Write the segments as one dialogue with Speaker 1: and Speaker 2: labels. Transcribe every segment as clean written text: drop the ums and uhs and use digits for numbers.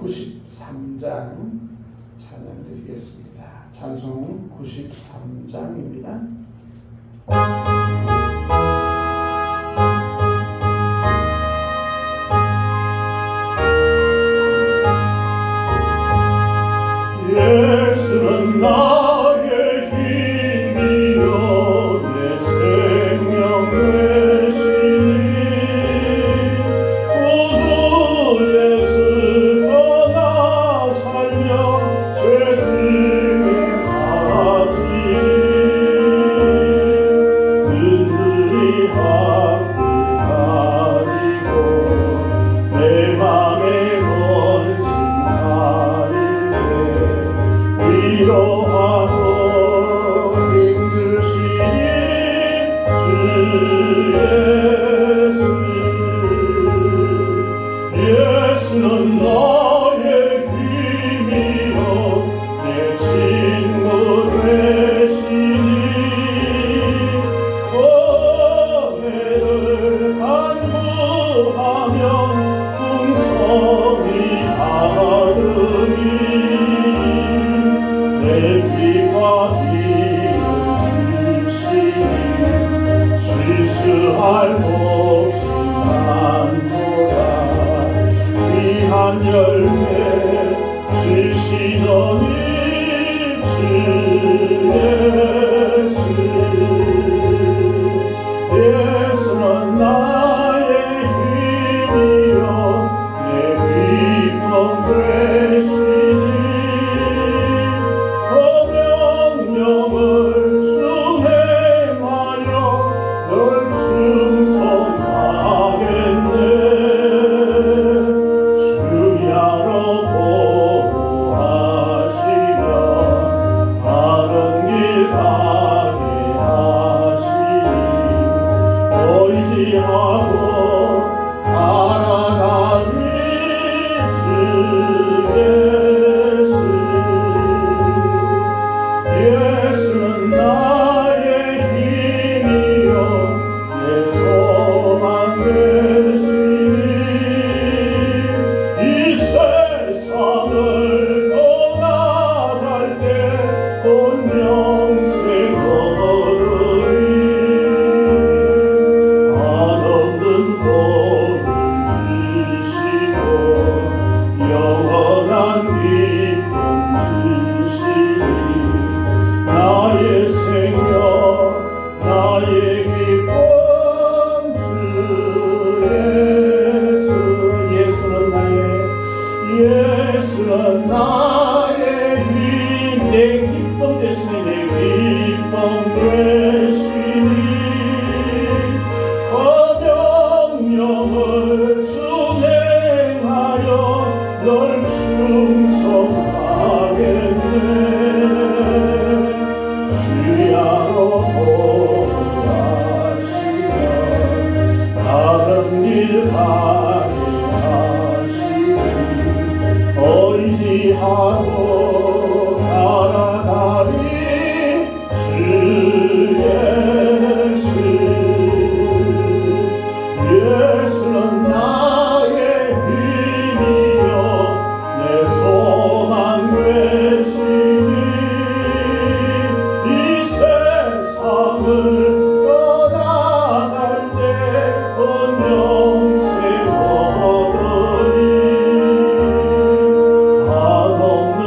Speaker 1: 93장 찬양 드리겠습니다. 찬송 93장입니다.
Speaker 2: 예수는 나의 힘이요 내 생명 되시니 구주 예수 떠나 살려 죄 증명하지 눈물이 앞을 가리고 내 맘에 건 신사를 위로하고 힘주시니 주 예수는 나의 힘이요 내 친구 되시니 고뇌를 간구하면 풍성이 하으니 내 피와 피를 주시니 실수할 곳이 많도다 귀한 열매 주시더니 주 예수는 나의 힘이요 내 기쁨 되시니 명령을 준행하여 널 충성하겠네 주야로 보호하시며 바른 길 가게 하시니 의지하고 따라가니 예수는 나의 힘이요 내 소망 되시니 이 세상을 떠나갈 때 곧 영생 얻으리 한없는 복을 주시고 영원한 기쁨 주시니 나의 생명 나의 기쁨 주 예수는 나의 힘 내 기쁨 되시니 내 기쁨 되시니 거명령을 준행하여 널 충성하겠네 주야로 보호하시며 바른 길 가게 하시니 의지하고 따라가리 주 예수는 나의 힘이요 내 소망 되시니 이 세상을 떠나갈 때 곧 영생 얻으리 한없는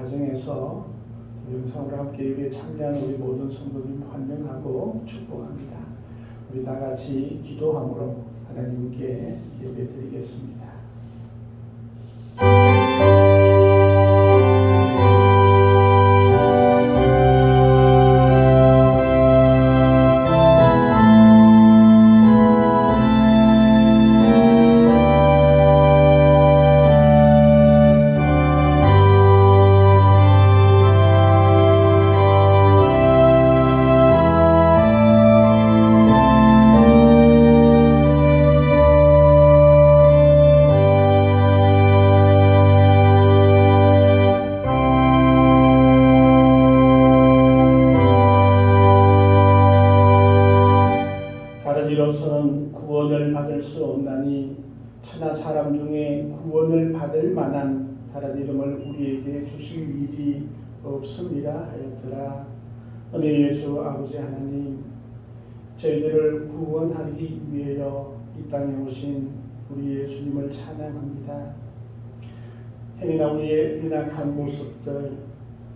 Speaker 1: 가정에서 영상으로 함께 예배에 참여하는 우리 모든 성도님 환영하고 축복합니다. 우리 다 같이 기도함으로 하나님께 예배드리겠습니다. 이로서는 구원을 받을 수 없나니 천하 사람 중에 구원을 받을 만한 다른 이름을 우리에게 주실 일이 없음이라 하였더라. 은혜의 주 아버지 하나님, 저희들을 구원하기 위하여 이 땅에 오신 우리 예수님을 찬양합니다. 행여나 우리의 연약한 모습들,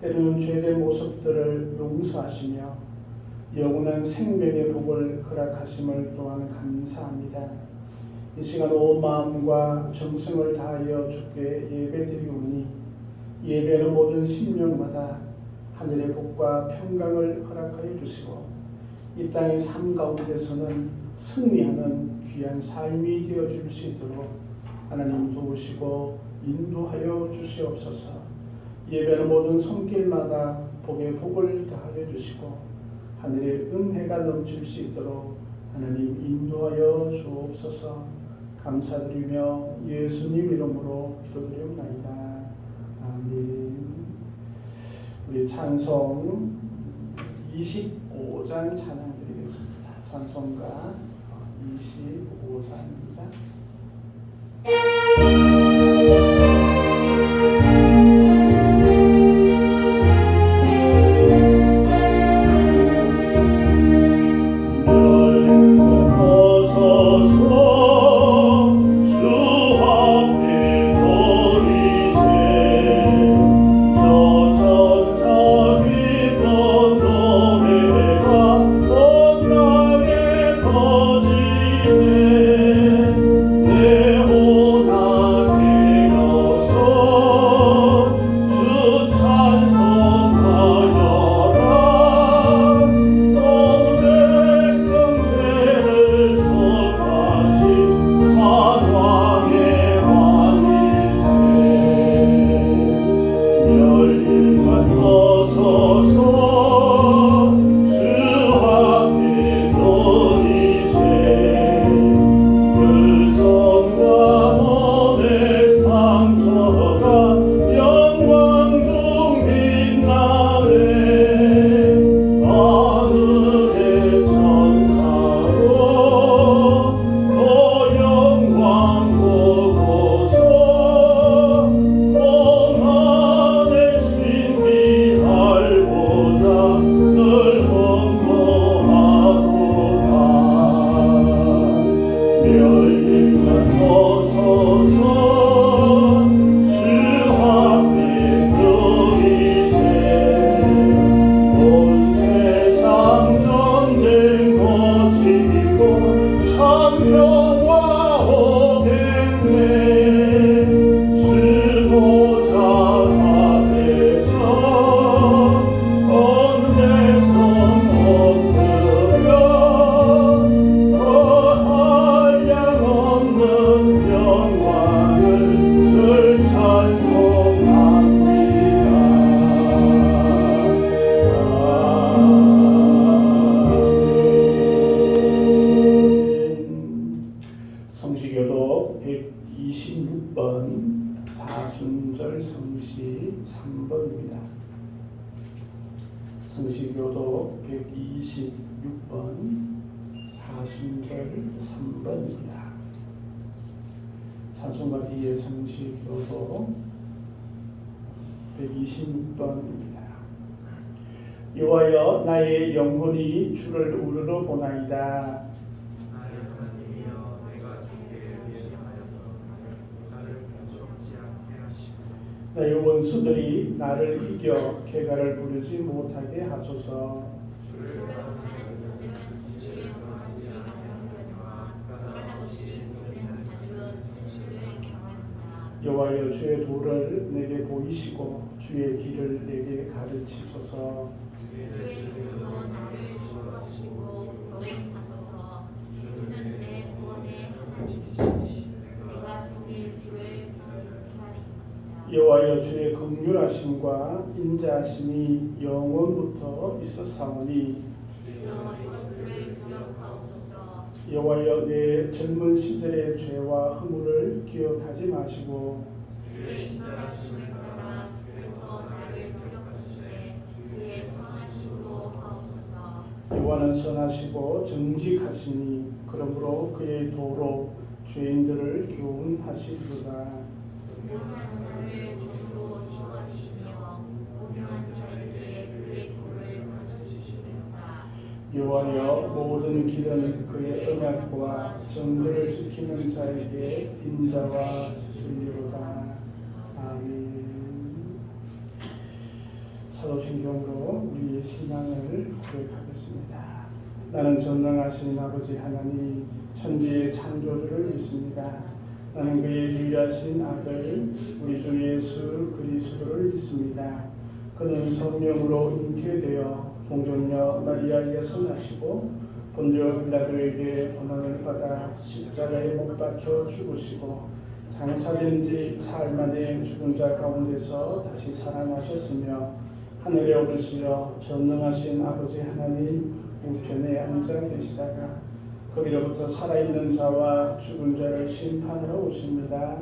Speaker 1: 때로는 죄된 모습들을 용서하시며 영원한 생명의 복을 허락하심을 또한 감사합니다. 이 시간 온 마음과 정성을 다하여 주께 예배드리오니 예배하는 모든 심령마다 하늘의 복과 평강을 허락하여 주시고 이 땅의 삶 가운데서는 승리하는 귀한 삶이 되어줄 수 있도록 하나님 도우시고 인도하여 주시옵소서. 예배하는 모든 손길마다 복의 복을 더하여 주시고 하늘의 은혜가 넘칠 수 있도록 하나님 인도하여 주옵소서. 감사드리며 예수님 이름으로 기도드리옵나이다. 아멘. 우리 찬송 25장 찬양 드리겠습니다. 찬송가 25장입니다. 성시교독 126번 사순절 성시 3번입니다. 성시교독 126번 사순절 3번입니다. 찬송가 뒤에 성시교독 126번입니다. 여호와여 나의 영혼이 주를 우르르 보나이다. 나의 원수들이 나를 이겨 궤가를 부르지 못하게 하소서. 여호와여 주의 도를 내게 보이시고 주의 길을 내게 가르치소서. 여호와여 주의 긍휼하심과 인자하심이 영원부터 있었사오니 여호와여 내 젊은 시절의 죄와 허물을 기억하지 마시고 여호와는 선하시고 정직하시니 그러므로 그의 도로 죄인들을 교훈하시리로다. 여호와여 모든 길은 그의 언약과 정의를 지키는 자에게 인자와 진리로다. 아멘. 사도신경으로 우리의 신앙을 고백하겠습니다. 나는 전능하신 아버지 하나님 천지의 창조주를 믿습니다. 나는 그의 유일하신 아들 우리 주 예수 그리스도를 믿습니다. 그는 성령으로 잉태되어 동정녀 마리아에게서 나시고 본디오 빌라도에게 고난을 받아 십자가에 못 박혀 죽으시고 장사된 지 사흘 만에 죽은 자 가운데서 다시 살아나셨으며 하늘에 오르시어 전능하신 아버지 하나님 우편에 앉아 계시다가 거기로부터 살아있는 자와 죽은 자를 심판하러 오십니다.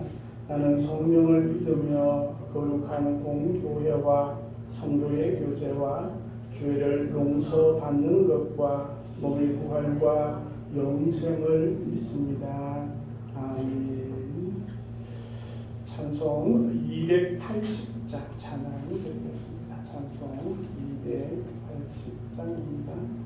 Speaker 1: 나는 성령을 믿으며 거룩한 공교회와 성도의 교제와 죄를 용서받는 것과 몸의 부활과 영생을 믿습니다. 아멘. 찬송 280장 찬양 드리겠습니다. 찬송 280장입니다.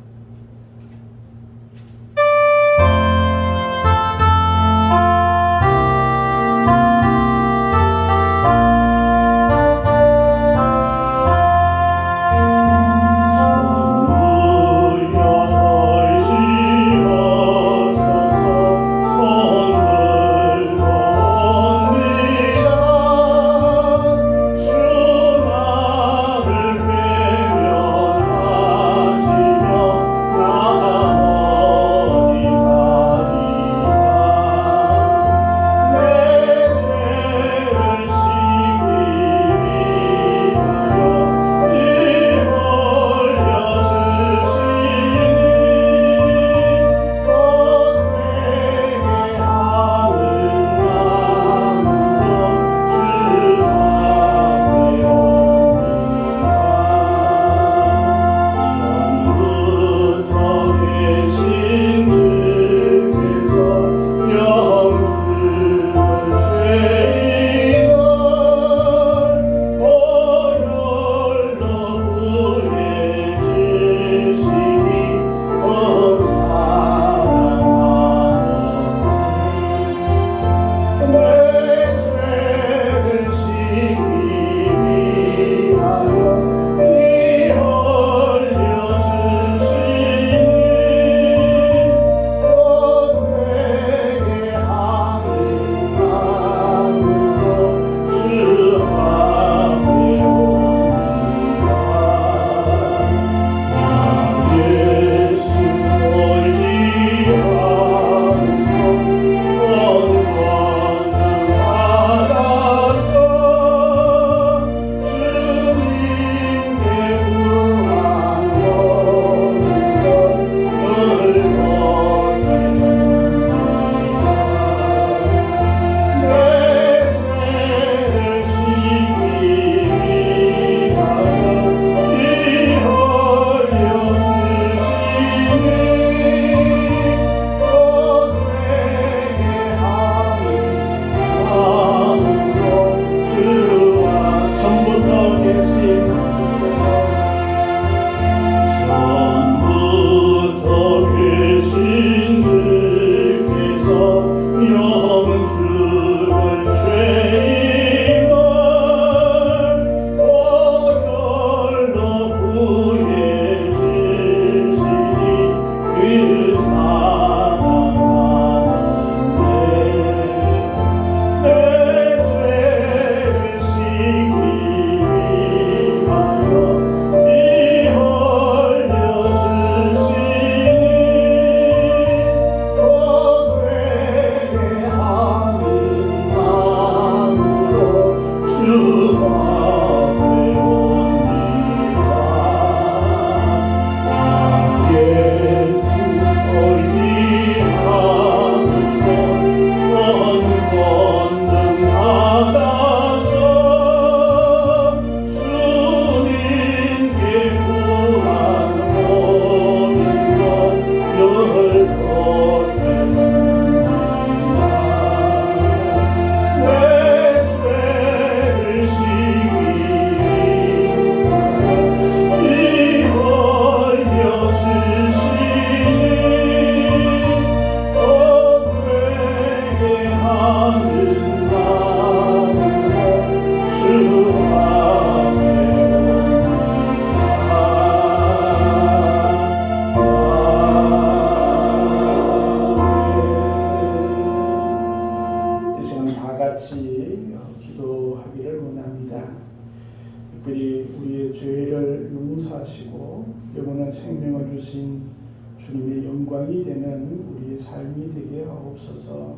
Speaker 1: 생명을 주신 주님의 영광이 되는 우리의 삶이 되게 하옵소서.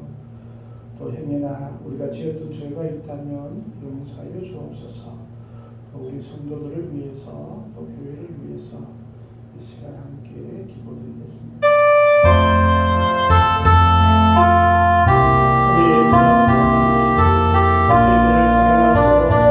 Speaker 1: 또 행여나 우리가 지었던 죄가 있다면 용서하여 주옵소서. 또 우리 성도들을 위해서 또 교회를 위해서 이 시간 함께 기도드리겠습니다. 저희들을 사랑하시고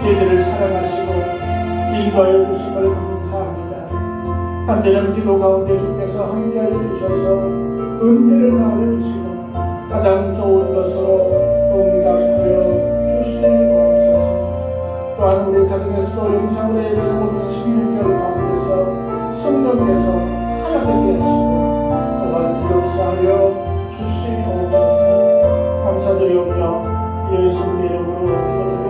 Speaker 1: 저희들을 사랑하시고 인도하여 주심을 감사합니다. 간절한 기도 가운데 주께서 함께하여 주셔서 은혜를 더하여 주시고 가장 좋은 것으로 응답하여 주시옵소서. 또한 우리 가정에서도 영상으로 예배를 보는 신명절 가운데서 성령께서 하나 되게 하시고 또한 역사하여 주시옵소서. 감사드리오며 예수님 이름으로 기도드립니다.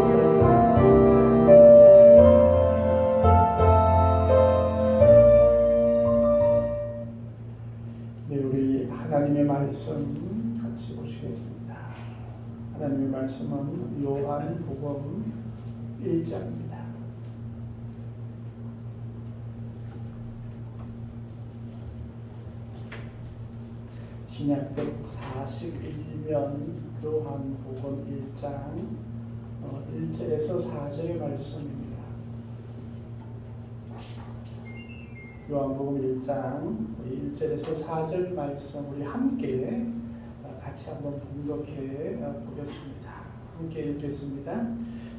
Speaker 1: 네, 우리 하나님의 말씀 같이 보시겠습니다. 하나님의 말씀은 요한복음 1장입니다. 신약 141면 요한복음 1장 1절에서 4절의 말씀입니다. 요한복음 1장 1절에서 4절 말씀 우리 함께 같이 한번 분독해 보겠습니다. 함께 읽겠습니다.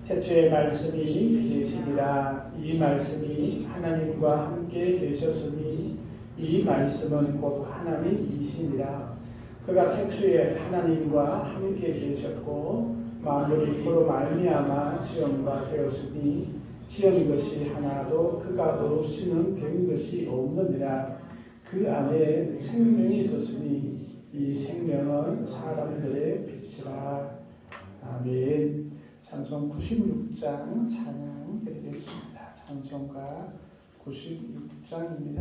Speaker 1: 태초에 말씀이 계시니라. 이 말씀이 하나님과 함께 계셨으니 이 말씀은 곧 하나님이시니라. 그가 태초에 하나님과 함께 계셨고 만물이 그로 말미암아 지은 바 되었으니 지은 것이 하나도 그가 없이는 된 것이 없느니라. 그 안에 생명이 있었으니 이 생명은 사람들의 빛이라. 아멘. 찬송 96장 찬양 드리겠습니다. 찬송가 96장입니다.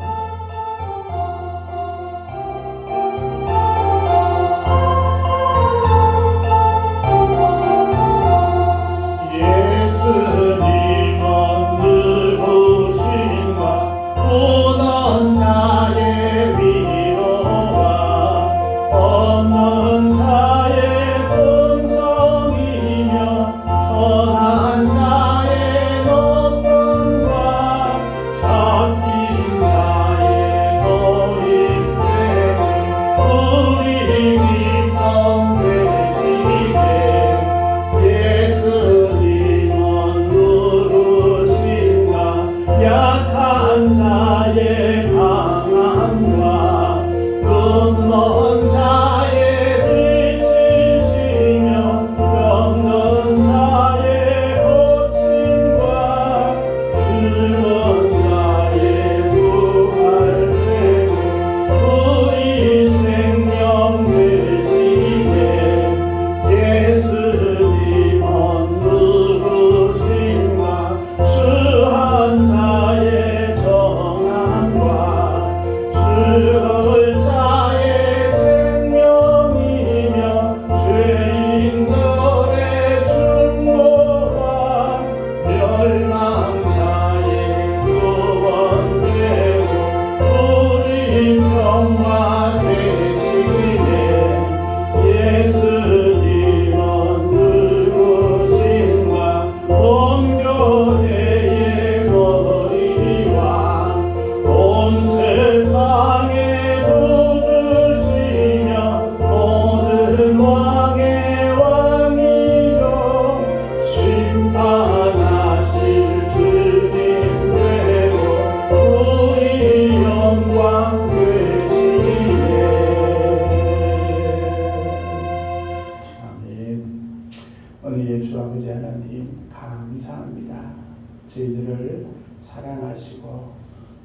Speaker 1: 저희들을 사랑하시고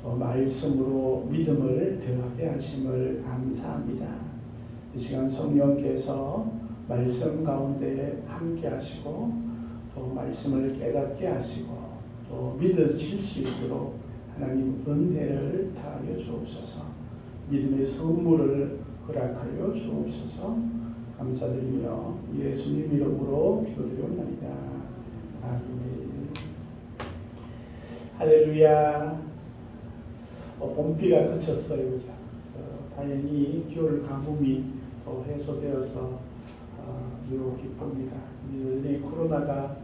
Speaker 1: 또 말씀으로 믿음을 더하게 하심을 감사합니다. 이 시간 성령께서 말씀 가운데 함께 하시고 또 말씀을 깨닫게 하시고 또 믿어질 수 있도록 하나님 은혜를 다하여 주옵소서. 믿음의 선물을 허락하여 주옵소서. 감사드리며 예수님 이름으로 기도드리옵나이다. 아멘. 할렐루야. 봄비가 그쳤어요. 그죠? 다행히 겨울 가뭄이 또 해소되어서 매우 기쁩니다. 이 코로나가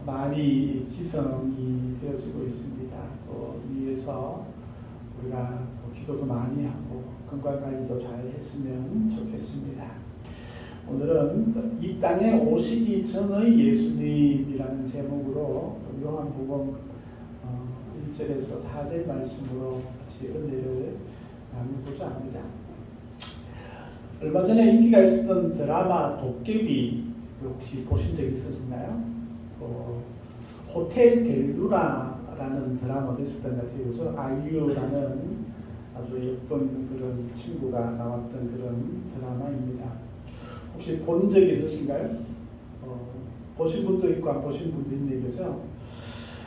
Speaker 1: 많이 기성이 되어지고 있습니다. 또 위에서 우리가 기도도 많이 하고 건강관리도 잘 했으면 좋겠습니다. 오늘은 이 땅에 오시기 전의 예수님이라는 제목으로 요한복음 1절에서 4절 말씀으로 같이 은혜를 나누고자 합니다. 얼마 전에 인기가 있었던 드라마 도깨비 혹시 보신 적 있으신가요? 호텔 델루라라는 드라마도 있었던 것 같아요. 그래서 아이유라는 아주 예쁜 그런 친구가 나왔던 그런 드라마입니다. 혹시 본 적이 있으신가요? 보신 분도 있고 안 보신 분도 있는 거죠.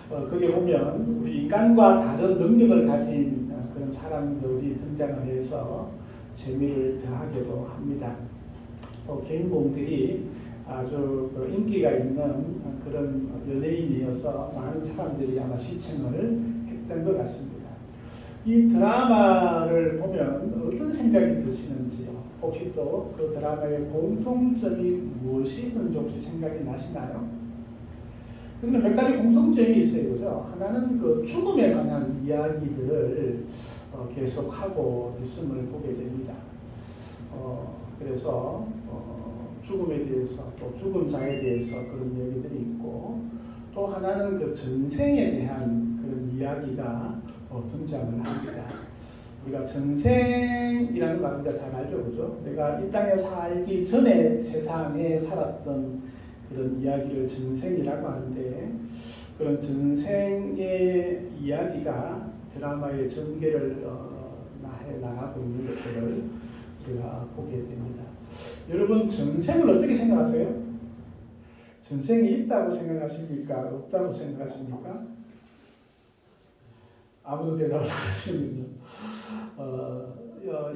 Speaker 1: 거기에 보면 우리 인간과 다른 능력을 가진 그런 사람들이 등장을 해서 재미를 더하기도 합니다. 주인공들이 아주 인기가 있는 그런 연예인이어서 많은 사람들이 아마 시청을 했던 것 같습니다. 이 드라마를 보면 어떤 생각이 드시는지요? 혹시 또 그 드라마의 공통점이 무엇이 있는지 혹시 생각이 나시나요? 근데 몇 가지 공통점이 있어요, 그죠? 하나는 그 죽음에 관한 이야기들을 계속하고 있음을 보게 됩니다. 그래서 죽음에 대해서 또 죽은 자에 대해서 그런 이야기들이 있고, 또 하나는 그 전생에 대한 그런 이야기가 등장을 합니다. 우리가 전생이라는 말 우리가 잘 알죠, 그죠? 내가 이 땅에 살기 전에 세상에 살았던 그런 이야기를 전생이라고 하는데, 그런 전생의 이야기가 드라마의 전개를 해 나가고 있는 것들을 우리가 보게 됩니다. 여러분, 전생을 어떻게 생각하세요? 전생이 있다고 생각하십니까? 없다고 생각하십니까? 아무도 대답을 안 하시는군요.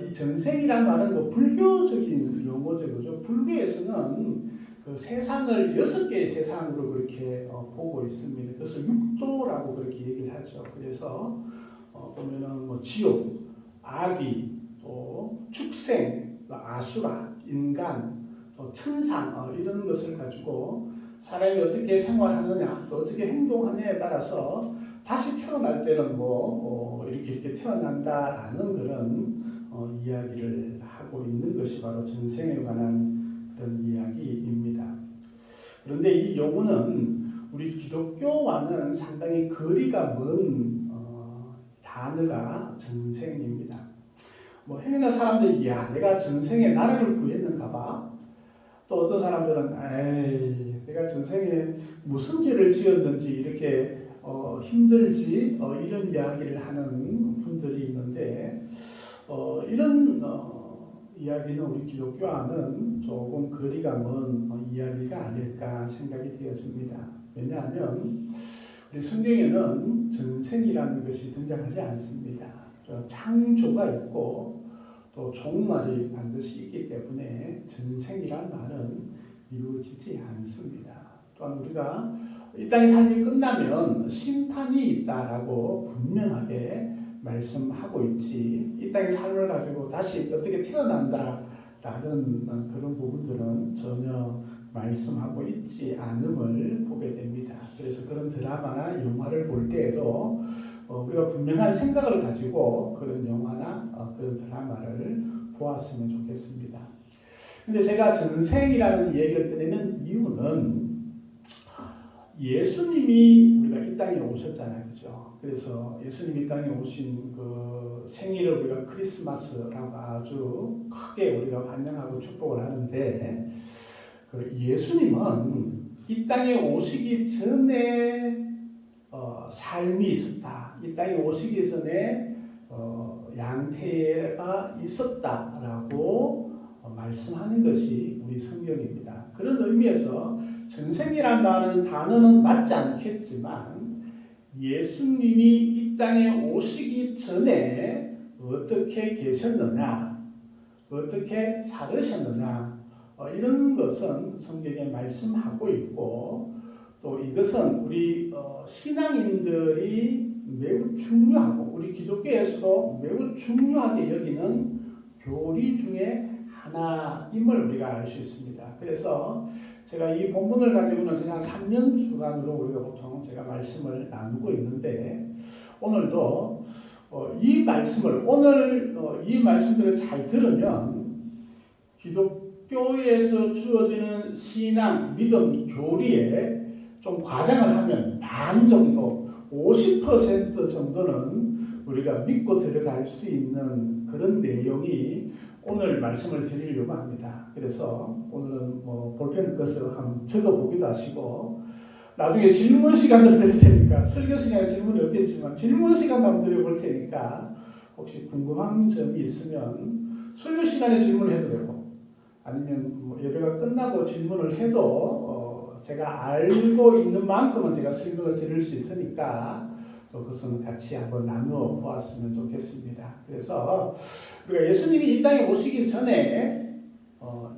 Speaker 1: 이 전생이란 말은 뭐 불교적인 용어죠, 그죠? 불교에서는 그 세상을 6개의 세상으로 그렇게 보고 있습니다. 그래서 육도라고 그렇게 얘기를 하죠. 그래서 보면은 뭐 지옥, 아귀, 또 축생, 아수라, 인간, 또 천상 이런 것을 가지고 사람이 어떻게 생활하느냐, 또 어떻게 행동하느냐에 따라서 다시 태어날 때는 이렇게 태어난다라는 그런 이야기를 하고 있는 것이 바로 전생에 관한 그런 이야기입니다. 그런데 이 용어는 우리 기독교와는 상당히 거리가 먼 단어가 전생입니다. 행여나 사람들이 내가 전생에 나라를 구했는가 봐. 또 어떤 사람들은 내가 전생에 무슨 죄를 지었는지 이렇게 힘들지 이런 이야기를 하는 분들이 있는데 이런 이야기는 우리 기독교와는 조금 거리가 먼 이야기가 아닐까 생각이 되어집니다. 왜냐하면 우리 성경에는 전생이라는 것이 등장하지 않습니다. 창조가 있고 또 종말이 반드시 있기 때문에 전생이란 말은 이루어지지 않습니다. 또한 우리가 이 땅의 삶이 끝나면 심판이 있다라고 분명하게 말씀하고 있지, 이 땅의 삶을 가지고 다시 어떻게 태어난다라는 그런 부분들은 전혀 말씀하고 있지 않음을 보게 됩니다. 그래서 그런 드라마나 영화를 볼 때에도 우리가 분명한 생각을 가지고 그런 영화나 그런 드라마를 보았으면 좋겠습니다. 근데 제가 전생이라는 얘기를 꺼내는 이유는 예수님이 우리가 이 땅에 오셨잖아요, 그죠? 그래서 예수님이 이 땅에 오신 그 생일을 우리가 크리스마스라고 아주 크게 우리가 환영하고 축복을 하는데, 그 예수님은 이 땅에 오시기 전에 삶이 있었다. 이 땅에 오시기 전에 양태가 있었다라고 말씀하는 것이 우리 성경입니다. 그런 의미에서 전생이란 말은 단어는 맞지 않겠지만 예수님이 이 땅에 오시기 전에 어떻게 계셨느냐, 어떻게 살으셨느냐 이런 것은 성경에 말씀하고 있고, 또 이것은 우리 신앙인들이 매우 중요하고 우리 기독교에서도 매우 중요하게 여기는 교리 중에 하나임을 우리가 알 수 있습니다. 그래서 제가 이 본문을 가지고는 그냥 3년 주간으로 우리가 보통 제가 말씀을 나누고 있는데, 오늘도 이 말씀을 이 말씀들을 잘 들으면 기독교에서 주어지는 신앙, 믿음, 교리에 좀 과장을 하면 반 정도, 50% 정도는 우리가 믿고 들어갈 수 있는 그런 내용이 오늘 말씀을 드리려고 합니다. 그래서 오늘은 볼펜 꺼서 한번 적어보기도 하시고 나중에 질문 시간을 드릴 테니까 설교 시간에 질문이 없겠지만 질문 시간 한번 드려볼 테니까 혹시 궁금한 점이 있으면 설교 시간에 질문을 해도 되고 아니면 예배가 끝나고 질문을 해도 제가 알고 있는 만큼은 제가 설명을 드릴 수 있으니까 또 그것은 같이 한번 나누어 보았으면 좋겠습니다. 그래서 우리가 예수님이 이 땅에 오시기 전에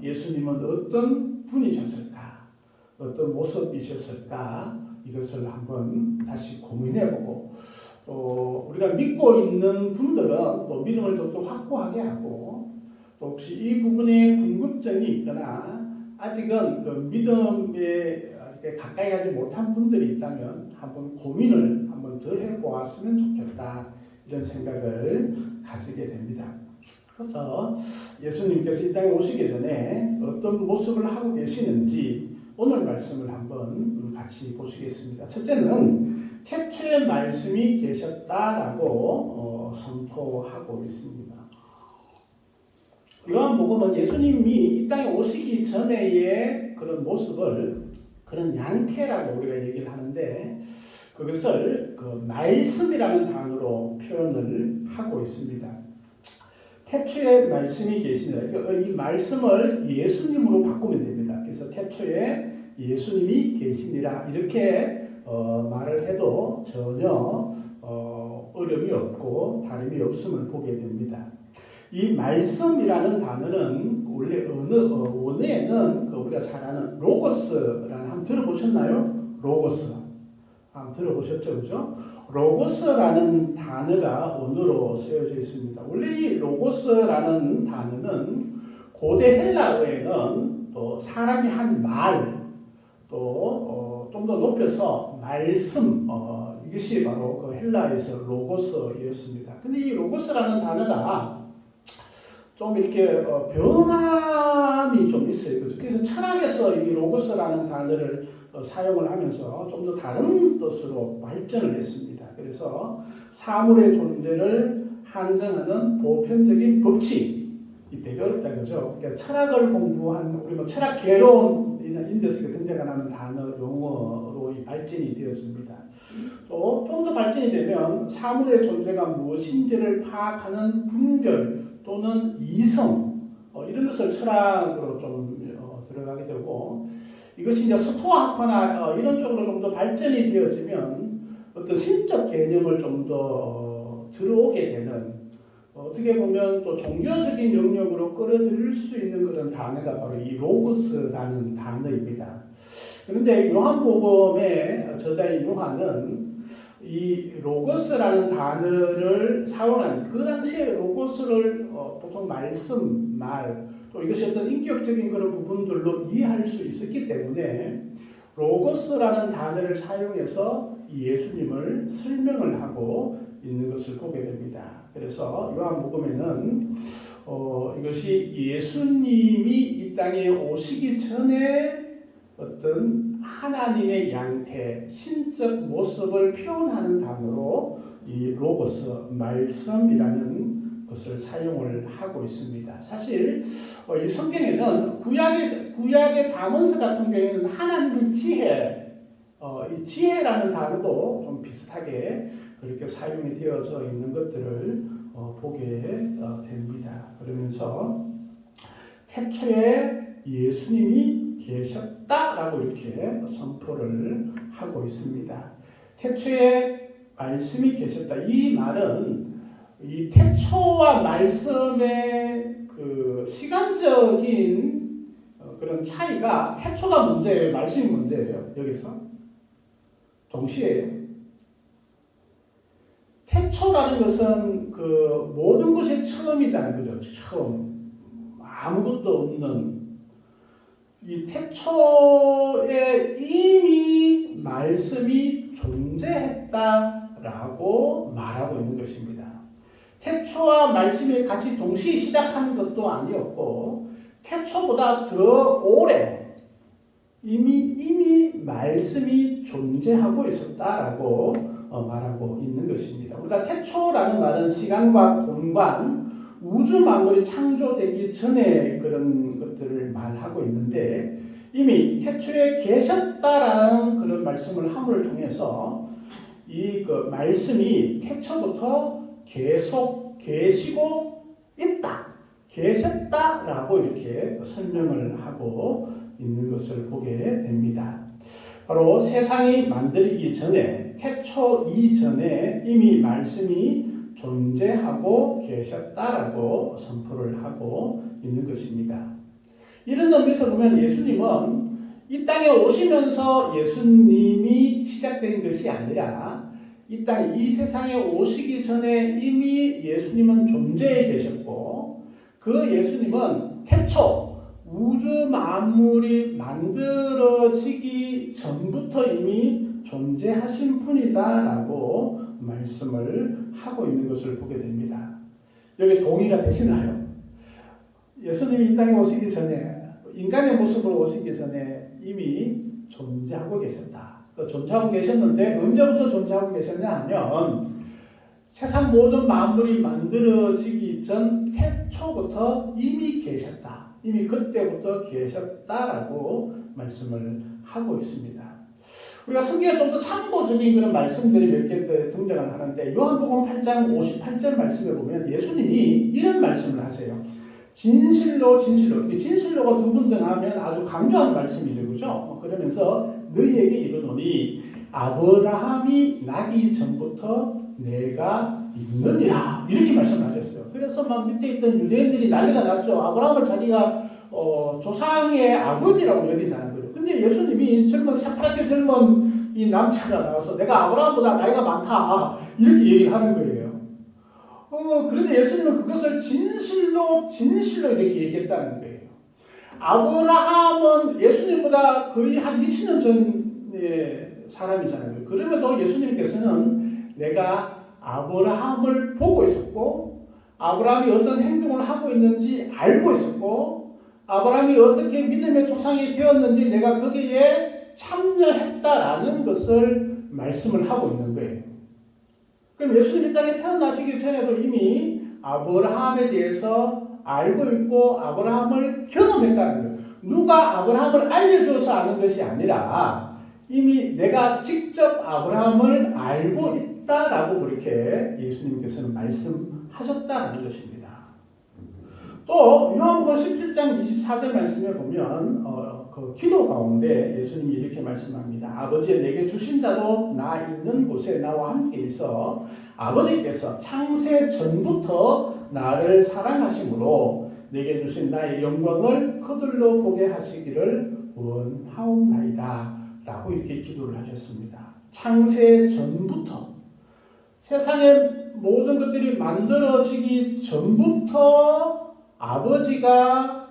Speaker 1: 예수님은 어떤 분이셨을까? 어떤 모습이셨을까? 이것을 한번 다시 고민해보고 또 우리가 믿고 있는 분들은 또 믿음을 더 확고하게 하고 또 혹시 이 부분에 궁금증이 있거나 아직은 그 믿음에 가까이 가지 못한 분들이 있다면 한번 고민을 한번 더 해보았으면 좋겠다 이런 생각을 가지게 됩니다. 그래서 예수님께서 이 땅에 오시기 전에 어떤 모습을 하고 계시는지 오늘 말씀을 한번 같이 보시겠습니다. 첫째는 태초에 말씀이 계셨다라고 선포하고 있습니다. 요한복음은 예수님이 이 땅에 오시기 전에의 그런 모습을 그런 양태라고 우리가 얘기를 하는데 그것을 그 말씀이라는 단어로 표현을 하고 있습니다. 태초에 말씀이 계시니라. 이 말씀을 예수님으로 바꾸면 됩니다. 그래서 태초에 예수님이 계시니라 이렇게 말을 해도 전혀 어려움이 없고 다름이 없음을 보게 됩니다. 이 말씀이라는 단어는 원래 원어에는 우리가 잘 아는 로고스라는 한번 들어보셨나요? 로고스 한번 들어보셨죠, 그죠? 로고스라는 단어가 원어로 쓰여져 있습니다. 원래 이 로고스라는 단어는 고대 헬라어에는 또 사람이 한 말, 또 좀 더 높여서 말씀, 이것이 바로 그 헬라에서 로고스였습니다. 근데 이 로고스라는 단어가 좀 이렇게 변함이 좀 있어요. 그래서 철학에서 이 로고스라는 단어를 사용을 하면서 좀 더 다른 뜻으로 발전을 했습니다. 그래서 사물의 존재를 한정하는 보편적인 법칙, 이 되게 어렵다 그죠? 그러니까 철학을 공부한 우리 철학 개론이나 데서 등장하는 단어 용어로 이 발전이 되었습니다. 또 좀 더 발전이 되면 사물의 존재가 무엇인지를 파악하는 분별 또는 이성 이런 것을 철학으로 좀 들어가게 되고 이것이 이제 스토아학파나 이런 쪽으로 좀 더 발전이 되어지면 어떤 신적 개념을 좀 더 들어오게 되는 어떻게 보면 또 종교적인 영역으로 끌어들일 수 있는 그런 단어가 바로 이 로고스라는 단어입니다. 그런데 요한복음의 저자인 요한은 이 로고스라는 단어를 사용하면서 그 당시에 로고스를 보통 말씀, 말, 또 이것이 어떤 인격적인 그런 부분들로 이해할 수 있었기 때문에 로고스라는 단어를 사용해서 예수님을 설명을 하고 있는 것을 보게 됩니다. 그래서 요한복음에는 이것이 예수님이 이 땅에 오시기 전에 어떤 하나님의 양태, 신적 모습을 표현하는 단어로 이 로고스, 말씀이라는 것을 사용을 하고 있습니다. 사실 이 성경에는 구약의 잠언서 같은 경우에는 하나님의 지혜, 이 지혜라는 단어도 좀 비슷하게 그렇게 사용이 되어져 있는 것들을 보게 됩니다. 그러면서 태초에 예수님이 계셨다라고 이렇게 선포를 하고 있습니다. 태초에 말씀이 계셨다. 이 말은 이 태초와 말씀의 그 시간적인 그런 차이가 태초가 문제예요, 말씀이 문제예요. 여기서 동시에요. 태초라는 것은 그 모든 것의 처음이잖아요, 그죠? 처음 아무것도 없는 이 태초에 이미 말씀이 존재했다라고 말하고 있는 것입니다. 태초와 말씀이 같이 동시에 시작하는 것도 아니었고 태초보다 더 오래 이미 말씀이 존재하고 있었다라고 말하고 있는 것입니다. 우리가 태초라는 말은 시간과 공간, 우주 만물이 창조되기 전에 그런 것들을 말하고 있는데 이미 태초에 계셨다라는 그런 말씀을 함을 통해서 이 그 말씀이 태초부터 계속 계시고 있다, 계셨다라고 이렇게 설명을 하고 있는 것을 보게 됩니다. 바로 세상이 만들기 전에, 태초 이전에 이미 말씀이 존재하고 계셨다라고 선포를 하고 있는 것입니다. 이런 의미에서 보면 예수님은 이 땅에 오시면서 예수님이 시작된 것이 아니라 이 세상에 오시기 전에 이미 예수님은 존재해 계셨고 그 예수님은 태초 우주 만물이 만들어지기 전부터 이미 존재하신 분이다라고 말씀을 하고 있는 것을 보게 됩니다. 여기 동의가 되시나요? 예수님이 이 땅에 오시기 전에 인간의 모습으로 오시기 전에 이미 존재하고 계셨다. 존재하고 계셨는데 언제부터 존재하고 계셨냐 하면 세상 모든 만물이 만들어지기 전 태초부터 이미 계셨다. 이미 그때부터 계셨다라고 말씀을 하고 있습니다. 우리가 성경에 좀 더 참고적인 그런 말씀들이 몇 개 등장을 하는데 요한복음 8장 58절 말씀에 보면 예수님이 이런 말씀을 하세요. 진실로 진실로가 두 번 등하면 아주 강조하는 말씀이죠. 그죠? 그러면서 너희에게 이르노니 아브라함이 나기 전부터 내가 있느니라 이렇게 말씀하셨어요. 그래서 막 밑에 있던 유대인들이 난리가 났죠. 아브라함을 자기가 조상의 아버지라고 여기자는 거죠. 근데 예수님이 새파랗게 젊은 이 남자가 나와서 내가 아브라함보다 나이가 많다 이렇게 얘기를 하는 거예요. 그런데 예수님은 그것을 진실로 이렇게 얘기했다는 거예요. 아브라함은 예수님보다 거의 한 2000년 전의 사람이잖아요. 그럼에도 예수님께서는 내가 아브라함을 보고 있었고 아브라함이 어떤 행동을 하고 있는지 알고 있었고 아브라함이 어떻게 믿음의 조상이 되었는지 내가 거기에 참여했다라는 것을 말씀을 하고 있는 거예요. 그럼 예수님이 땅에 태어나시기 전에도 이미 아브라함에 대해서 알고 있고 아브라함을 경험했다는 거예요. 누가 아브라함을 알려줘서 아는 것이 아니라 이미 내가 직접 아브라함을 알고 있다라고 그렇게 예수님께서는 말씀하셨다는 것입니다. 또 요한복음 17장 24절 말씀에 보면 그 기도 가운데 예수님이 이렇게 말씀합니다. 아버지 내게 주신 자도 나 있는 곳에 나와 함께 있어 아버지께서 창세 전부터 나를 사랑하심으로 내게 주신 나의 영광을 그들로 보게 하시기를 원하옵나이다 라고 이렇게 기도를 하셨습니다. 창세 전부터 세상의 모든 것들이 만들어지기 전부터 아버지가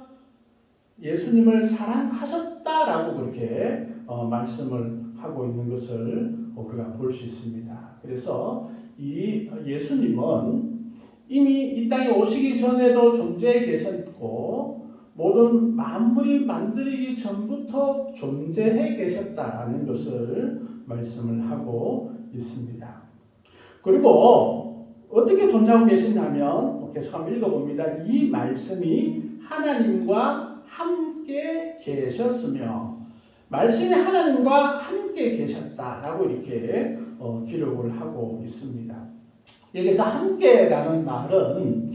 Speaker 1: 예수님을 사랑하셨다라고 그렇게 말씀을 하고 있는 것을 우리가 볼 수 있습니다. 그래서 이 예수님은 이미 이 땅에 오시기 전에도 존재해 계셨고 모든 만물이 만들기 전부터 존재해 계셨다는 것을 말씀을 하고 있습니다. 그리고 어떻게 존재하고 계시냐면 계속 한번 읽어봅니다. 이 말씀이 하나님과 함께 계셨으며 말씀이 하나님과 함께 계셨다라고 이렇게 기록을 하고 있습니다. 여기서 함께라는 말은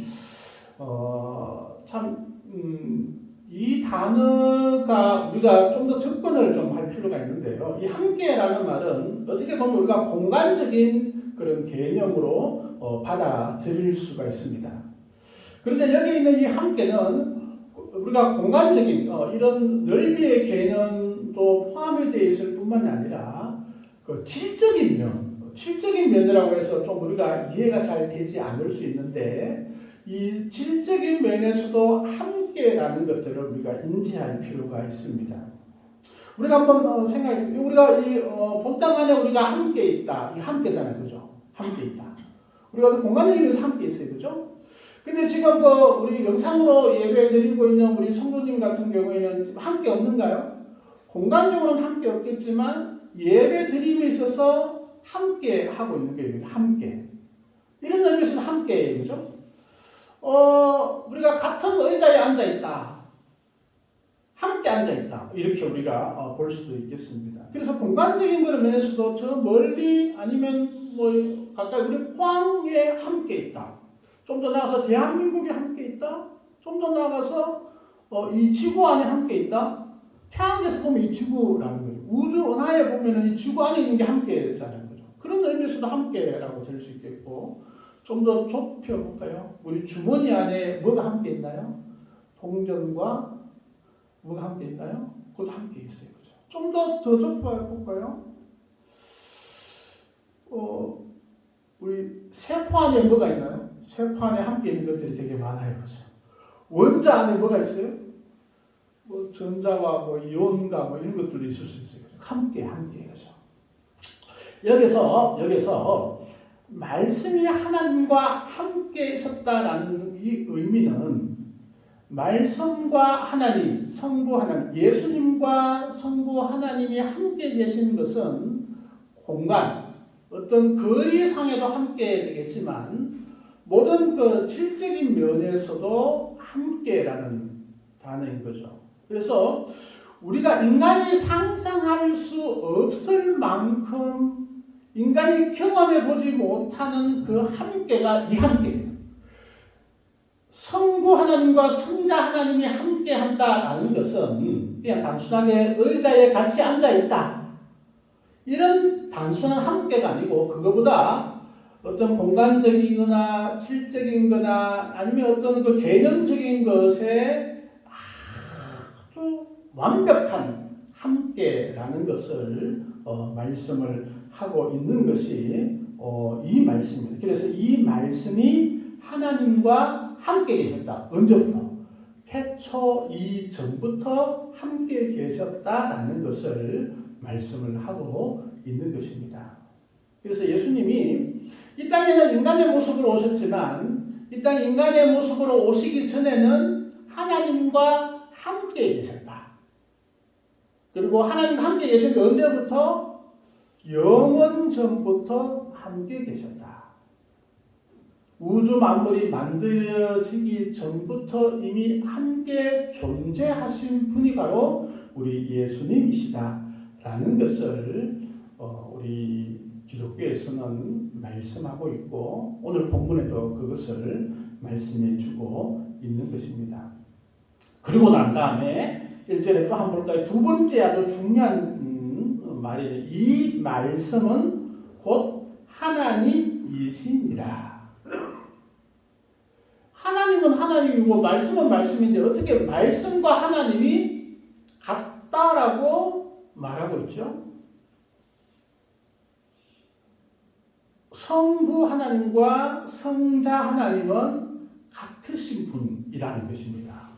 Speaker 1: 이 단어가 우리가 좀 더 접근을 좀 할 필요가 있는데요. 이 함께라는 말은 어떻게 보면 우리가 공간적인 그런 개념으로 받아들일 수가 있습니다. 그런데 여기 있는 이 함께는 우리가 공간적인 이런 넓이의 개념도 포함이 되어 있을 뿐만이 아니라 그 질적인 면이라고 해서 좀 우리가 이해가 잘 되지 않을 수 있는데 이 질적인 면에서도 함께라는 것들을 우리가 인지할 필요가 있습니다. 우리가 한번 생각해, 우리가 이 본땅 안에 우리가 함께 있다, 이 함께잖아요, 그죠? 함께 있다. 우리가 공간적인 면에서 함께 있어요, 그죠? 근데 지금 우리 영상으로 예배 드리고 있는 우리 성도님 같은 경우에는 함께 없는가요? 공간적으로는 함께 없겠지만 예배 드림에 있어서 함께 하고 있는 거예요. 함께. 이런 의미에서는 함께예요. 그죠? 우리가 같은 의자에 앉아 있다. 함께 앉아 있다. 이렇게 우리가 볼 수도 있겠습니다. 그래서 공간적인 그런 면에서도 저 멀리 아니면 뭐 가까이 우리 포항에 함께 있다. 좀 더 나아가서 대한민국에 함께 있다. 좀 더 나아가서 이 지구 안에 함께 있다. 태양에서 보면 이 지구라는 거예요. 우주 은하에 보면 이 지구 안에 있는 게 함께잖아요. 그죠? 그런 의미에서도 함께라고 될 수 있겠고, 좀 더 좁혀볼까요? 우리 주머니 안에 뭐가 함께 있나요? 동전과 뭐가 함께 있나요? 그것도 함께 있어요. 그죠? 좀 더 좁혀볼까요? 우리 세포 안에 뭐가 있나요? 세포 안에 함께 있는 것들이 되게 많아요. 그죠? 원자 안에 뭐가 있어요? 뭐 전자와 뭐 이온과 뭐 이런 것들도 있을 수 있어요. 함께 그죠? 여기서 말씀이 하나님과 함께 있었다라는 이 의미는 말씀과 하나님, 성부 하나님, 예수님과 성부 하나님이 함께 계신 것은 공간, 어떤 거리상에도 함께 되겠지만 모든 그 질적인 면에서도 함께라는 단어인 거죠. 그래서 우리가 인간이 상상할 수 없을 만큼 인간이 경험해 보지 못하는 그 함께가 이 함께예요. 성부 하나님과 성자 하나님이 함께 한다라는 것은 그냥 단순하게 의자에 같이 앉아 있다. 이런 단순한 함께가 아니고 그거보다 어떤 공간적이거나 질적인 거나 아니면 어떤 그 개념적인 것에 아주 완벽한 함께라는 것을 말씀을 하고 있는 것이 이 말씀입니다. 그래서 이 말씀이 하나님과 함께 계셨다. 언제부터? 태초 이전부터 함께 계셨다라는 것을 말씀을 하고 있는 것입니다. 그래서 예수님이 이 땅에는 인간의 모습으로 오셨지만 이 땅 인간의 모습으로 오시기 전에는 하나님과 함께 계셨다. 그리고 하나님과 함께 계신 게 언제부터? 영원 전부터 함께 계셨다. 우주 만물이 만들어지기 전부터 이미 함께 존재하신 분이 바로 우리 예수님이시다라는 것을 우리 기독교에서는 말씀하고 있고 오늘 본문에도 그것을 말씀해 주고 있는 것입니다. 그리고 난 다음에 1절에 또 한번 볼까요? 두 번째 아주 중요한 말이에요. 이 말씀은 곧 하나님이시니라. 하나님은 하나님이고 말씀은 말씀인데 어떻게 말씀과 하나님이 같다라고 말하고 있죠? 성부 하나님과 성자 하나님은 같으신 분이라는 것입니다.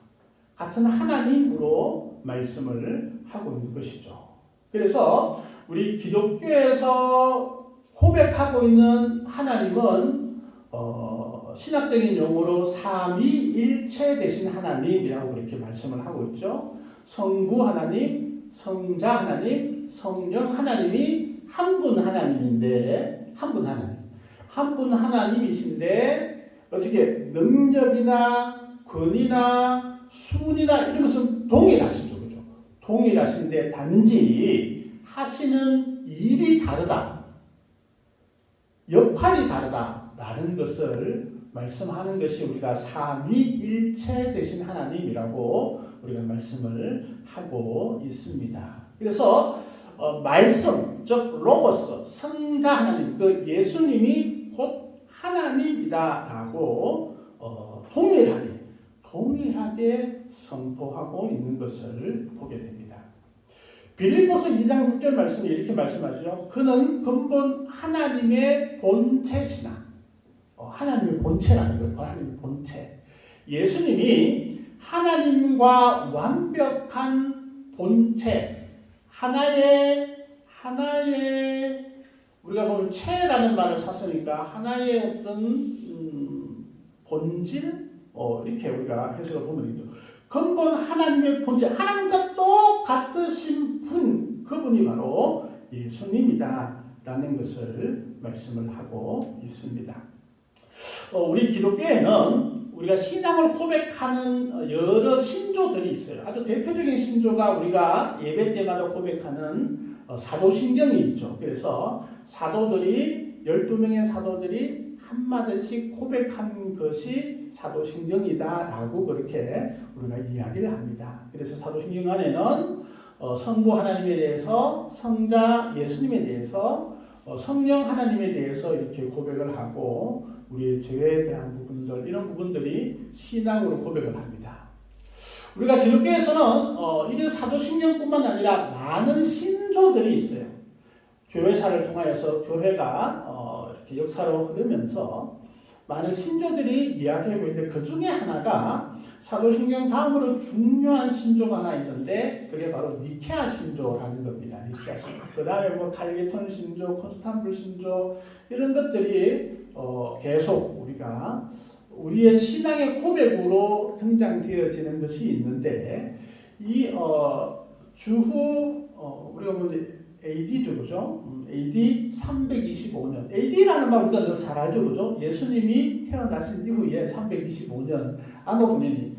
Speaker 1: 같은 하나님으로 말씀을 하고 있는 것이죠. 그래서 우리 기독교에서 고백하고 있는 하나님은 신학적인 용어로 삼위일체 되신 하나님이라고 그렇게 말씀을 하고 있죠. 성부 하나님, 성자 하나님, 성령 하나님이 한 분 하나님인데 한 분 하나님이신데 어떻게 능력이나 권위나 수이나 이런 것은 동일하시죠. 그죠? 동일하신데 단지 하시는 일이 다르다. 역할이 다르다라는 것을 말씀하는 것이 우리가 삼위일체 되신 하나님이라고 우리가 말씀을 하고 있습니다. 그래서 말씀, 즉 로고스, 성자 하나님, 그 예수님이 곧 하나님이다라고 동일하게 선포하고 있는 것을 보게 됩니다. 빌립보서 2장 6절 말씀에 이렇게 말씀하시죠. 그는 근본 하나님의 본체시나 하나님의 본체라는 거예요. 하나님의 본체. 예수님이 하나님과 완벽한 본체, 하나의 우리가 보면 체라는 말을 샀으니까 하나의 어떤 본질 이렇게 우리가 해석을 보면 되죠. 근본 하나님의 본체, 하나님과 똑같으신 분, 그분이 바로 예수님이다라는 것을 말씀을 하고 있습니다. 우리 기독교에는 우리가 신앙을 고백하는 여러 신조들이 있어요. 아주 대표적인 신조가 우리가 예배 때마다 고백하는 사도신경이 있죠. 그래서 사도들이 12명의 사도들이 한마디씩 고백한 것이 사도신경이다라고 그렇게 우리가 이야기를 합니다. 그래서 사도신경 안에는 성부 하나님에 대해서, 성자 예수님에 대해서, 성령 하나님에 대해서 이렇게 고백을 하고 우리의 죄에 대한 부분들, 이런 부분들이 신앙으로 고백을 합니다. 우리가 기독교에서는 이런 사도신경뿐만 아니라 많은 신조들이 있어요. 교회사를 통하여서 교회가 이렇게 역사로 흐르면서 많은 신조들이 이야기하고 있는데 그 중에 하나가 사도신경 다음으로 중요한 신조가 하나 있는데 그게 바로 니케아 신조라는 겁니다. 니케아 신조. 그 다음에 뭐 칼게톤 신조, 콘스탄불 신조 이런 것들이 계속 우리가 우리의 신앙의 고백으로 등장되어지는 것이 있는데 이 주후 우리가 보면 AD죠, 그죠? AD 325년. AD라는 말 우리가 잘 알죠, 그죠? 예수님이 태어나신 이후에 325년 아노그네니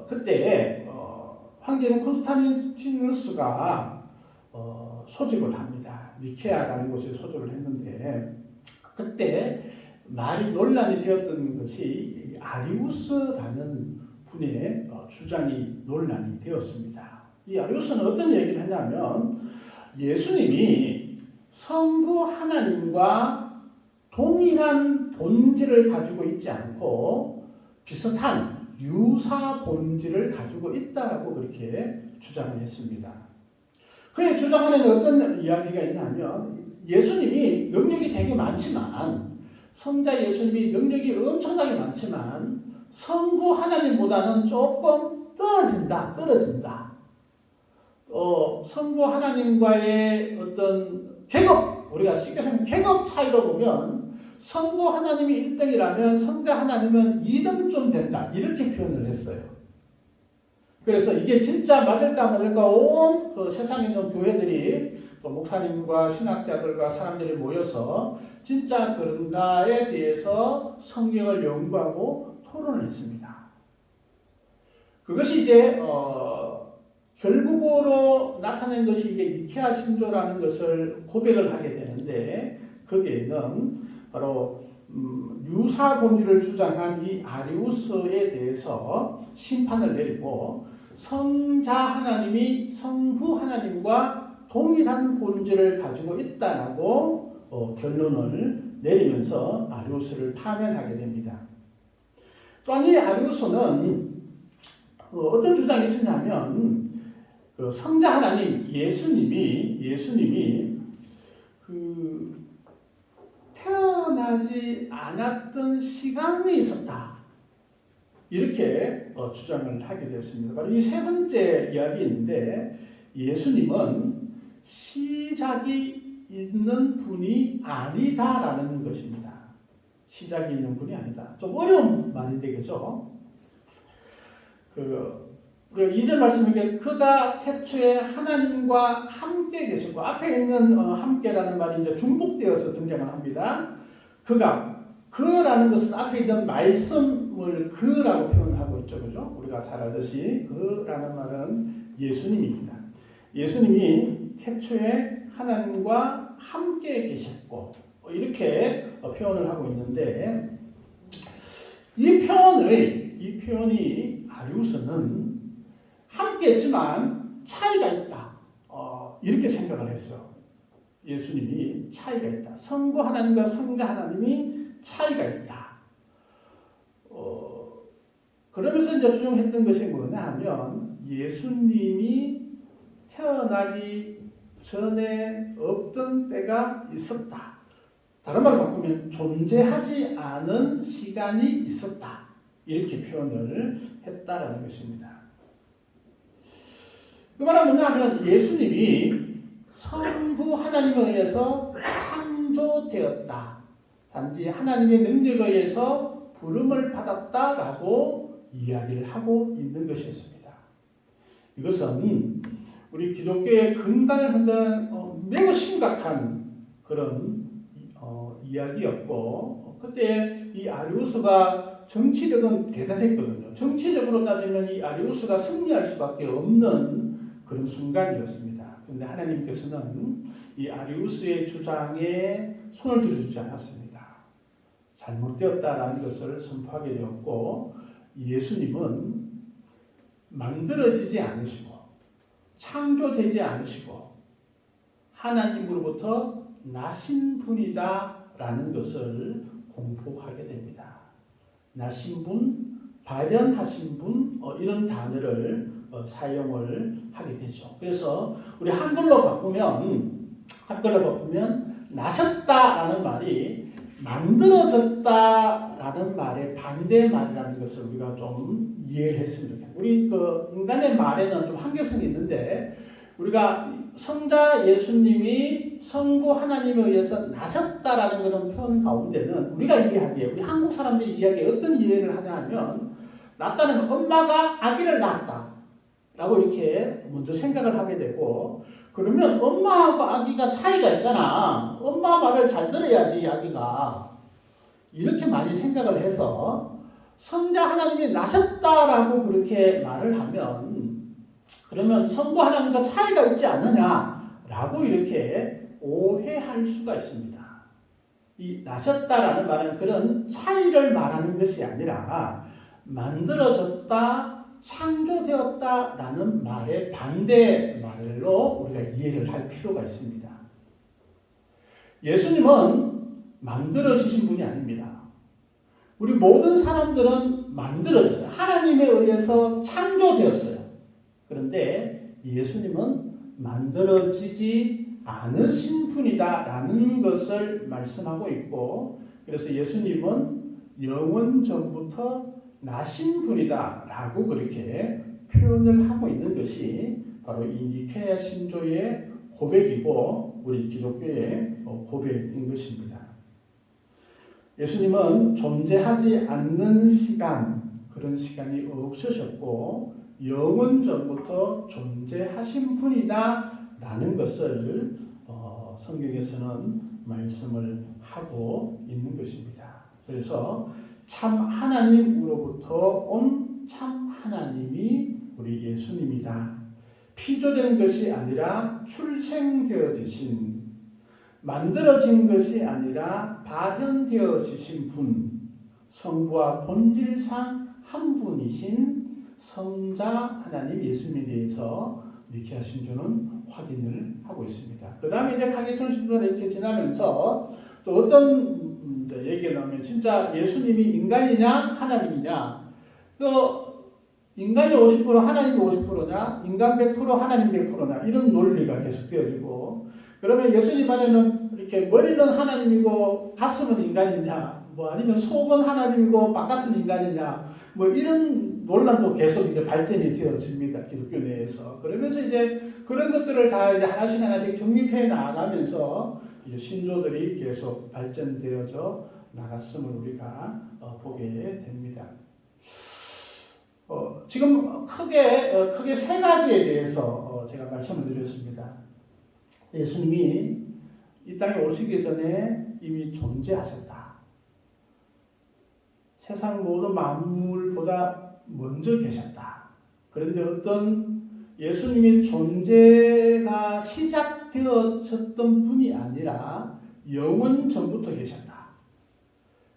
Speaker 1: 그때 황제는 콘스탄티누스가 소집을 합니다. 니케아라는 곳에 소집을 했는데 그때 많이 논란이 되었던 것이 아리우스라는 분의 주장이 논란이 되었습니다. 이 아리우스는 어떤 얘기를 했냐면 예수님이 성부 하나님과 동일한 본질을 가지고 있지 않고 비슷한 유사 본질을 가지고 있다고 그렇게 주장을 했습니다. 그의 주장 안에는 어떤 이야기가 있냐면 예수님이 능력이 되게 많지만 성자 예수님이 능력이 엄청나게 많지만 성부 하나님보다는 조금 떨어진다. 성부 하나님과의 어떤 계급, 우리가 쉽게 생각하면 계급 차이로 보면 성부 하나님이 1등이라면 성자 하나님은 2등쯤 된다. 이렇게 표현을 했어요. 그래서 이게 진짜 맞을까 온 그 세상에 있는 교회들이 또 목사님과 신학자들과 사람들이 모여서 진짜 그런가에 대해서 성경을 연구하고 토론을 했습니다. 그것이 이제 결국으로 나타낸 것이 이게 니케아 신조라는 것을 고백을 하게 되는데 거기에는 바로 유사 본질을 주장한 이 아리우스에 대해서 심판을 내리고 성자 하나님이 성부 하나님과 동일한 본질을 가지고 있다라고 결론을 내리면서 아리우스를 파면하게 됩니다. 또한 이 아리우스는 어떤 주장이 있었냐면 그 성자 하나님 예수님이 그 태어나지 않았던 시간이 있었다. 이렇게 주장을 하게 됐습니다. 바로 이 세 번째 이야기인데 예수님은 시작이 있는 분이 아니다라는 것입니다. 시작이 있는 분이 아니다. 좀 어려운 말인데 그죠? 우리가 2절 말씀에 그가 태초에 하나님과 함께 계셨고 앞에 있는 함께라는 말이 이제 중복되어서 등장을 합니다. 그라는 것은 앞에 있는 말씀을 그라고 표현하고 있죠. 그죠? 우리가 잘 알듯이 그라는 말은 예수님입니다. 예수님이 태초에 하나님과 함께 계셨고 이렇게 표현을 하고 있는데 이 표현이 아리우스는 함께했지만 차이가 있다. 이렇게 생각을 했어요. 예수님이 차이가 있다. 성부 하나님과 성자 하나님이 차이가 있다. 그러면서 이제 주장했던 것이 뭐냐 하면 예수님이 태어나기 전에 없던 때가 있었다. 다른 말로 바꾸면 존재하지 않은 시간이 있었다. 이렇게 표현을 했다라는 것입니다. 그 말은 뭐냐 하면 예수님이 성부 하나님에 의해서 창조되었다. 단지 하나님의 능력에 의해서 부름을 받았다라고 이야기를 하고 있는 것이었습니다. 이것은 우리 기독교의 근간을 흔드는 매우 심각한 그런 이야기였고, 그때 이 아리우스가 정치력은 대단했거든요. 정치적으로 따지면 이 아리우스가 승리할 수밖에 없는 그런 순간이었습니다. 그런데 하나님께서는 이 아리우스의 주장에 손을 들어주지 않았습니다. 잘못되었다라는 것을 선포하게 되었고, 예수님은 만들어지지 않으시고 창조되지 않으시고 하나님으로부터 나신 분이다라는 것을 공포하게 됩니다. 나신 분, 발현하신 분, 이런 단어를 사용을 하게 되죠. 그래서 우리 한글로 바꾸면 나셨다라는 말이 만들어졌다라는 말의 반대 말이라는 것을 우리가 좀 이해를 했으면 좋겠어요. 우리 그 인간의 말에는 좀 한계성이 있는데, 우리가 성자 예수님이 성부 하나님에 의해서 나셨다라는 그런 표현 가운데는 우리가 이해하기에, 우리 한국 사람들이 이해하기에 어떤 이해를 하냐 하면, 낳았다는 엄마가 아기를 낳았다 라고 이렇게 먼저 생각을 하게 되고, 그러면 엄마하고 아기가 차이가 있잖아. 엄마 말을 잘 들어야지 아기가. 이렇게 많이 생각을 해서 성자 하나님이 나셨다라고 그렇게 말을 하면, 그러면 성부 하나님과 차이가 있지 않느냐라고 이렇게 오해할 수가 있습니다. 이 나셨다라는 말은 그런 차이를 말하는 것이 아니라 만들어졌다, 창조되었다라는 말의 반대 말로 우리가 이해를 할 필요가 있습니다. 예수님은 만들어지신 분이 아닙니다. 우리 모든 사람들은 만들어졌어요. 하나님에 의해서 창조되었어요. 그런데 예수님은 만들어지지 않으신 분이다라는 것을 말씀하고 있고, 그래서 예수님은 영원 전부터 나신 분이다라고 그렇게 표현을 하고 있는 것이 바로 이 니케아 신조의 고백이고 우리 기독교의 고백인 것입니다. 예수님은 존재하지 않는 시간, 그런 시간이 없으셨고 영원 전부터 존재하신 분이다라는 것을 성경에서는 말씀을 하고 있는 것입니다. 그래서 참 하나님으로부터 온 참 하나님이 우리 예수님이다. 피조된 것이 아니라 출생되어지신, 만들어진 것이 아니라 발현되어지신 분, 성부와 본질상 한 분이신 성자 하나님 예수님에 대해서 니케아 신조는 확인을 하고 있습니다. 그 다음에 이제 카게톤 신조가 이렇게 지나면서 또 어떤 얘기가 나오면, 진짜 예수님이 인간이냐 하나님이냐, 인간이 50% 하나님이 50%냐, 인간 100% 하나님 100%냐, 이런 논리가 계속되어지고, 그러면 예수님 안에는 이렇게 머리는 하나님이고 가슴은 인간이냐, 아니면 속은 하나님이고 바깥은 인간이냐, 이런 논란도 계속 이제 발전이 되어집니다. 기독교 내에서. 그러면서 이제 그런 것들을 다 이제 하나씩 정립해 나가면서 이제 신조들이 계속 발전되어져 나갔음을 우리가 보게 됩니다. 지금 크게 세 가지에 대해서 제가 말씀을 드렸습니다. 예수님이 이 땅에 오시기 전에 이미 존재하셨다. 세상 모든 만물보다 먼저 계셨다. 그런데 어떤 예수님의 존재가 시작되어졌던 분이 아니라 영원 전부터 계셨다.